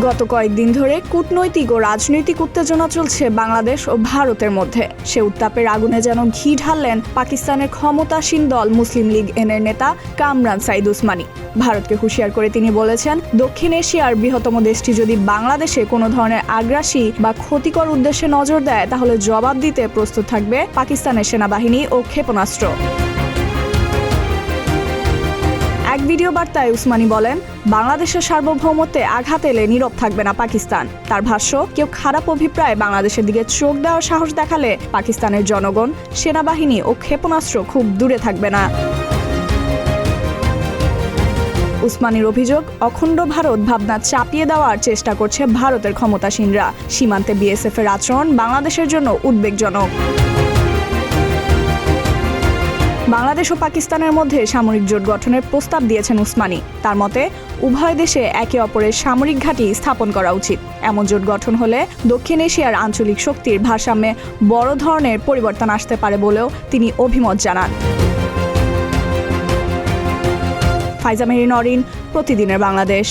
গত কয়েকদিন ধরে কূটনৈতিক ও রাজনৈতিক উত্তেজনা চলছে বাংলাদেশ ও ভারতের মধ্যে। সে উত্তাপের আগুনে যেন ঘি ঢাললেন পাকিস্তানের ক্ষমতাসীন দল মুসলিম লীগ এর নেতা কামরান সাইদ উসমানী। ভারতকে হুঁশিয়ার করে তিনি বলেছেন, দক্ষিণ এশিয়ার বৃহত্তম দেশটি যদি বাংলাদেশে কোনো ধরনের আগ্রাসী বা ক্ষতিকর উদ্দেশ্যে নজর দেয়, তাহলে জবাব দিতে প্রস্তুত থাকবে পাকিস্তানের সেনাবাহিনী ও ক্ষেপণাস্ত্র। এক ভিডিও বার্তায় উসমানী বলেন, বাংলাদেশের সার্বভৌমত্বে আঘাত এলে নীরব থাকবে না পাকিস্তান। তার ভাষ্য, কেউ খারাপ অভিপ্রায় বাংলাদেশের দিকে চোখ দেওয়ার সাহস দেখালে পাকিস্তানের জনগণ, সেনাবাহিনী ও ক্ষেপণাস্ত্র খুব দূরে থাকবে না। উসমানীর অভিযোগ, অখণ্ড ভারত ভাবনা চাপিয়ে দেওয়ার চেষ্টা করছে ভারতের ক্ষমতাসীনরা। সীমান্তে বিএসএফ এর আচরণ বাংলাদেশের জন্য উদ্বেগজনক। বাংলাদেশ ও পাকিস্তানের মধ্যে সামরিক জোট গঠনের প্রস্তাব দিয়েছেন উসমানী। তার মতে, উভয় দেশে একে অপরের সামরিক ঘাঁটি স্থাপন করা উচিত। এমন জোট গঠন হলে দক্ষিণ এশিয়ার আঞ্চলিক শক্তির ভারসাম্যে বড় ধরনের পরিবর্তন আসতে পারে বলেও তিনি অভিমত জানান। ফাইজা মেহরিন, প্রতিদিনের বাংলাদেশ।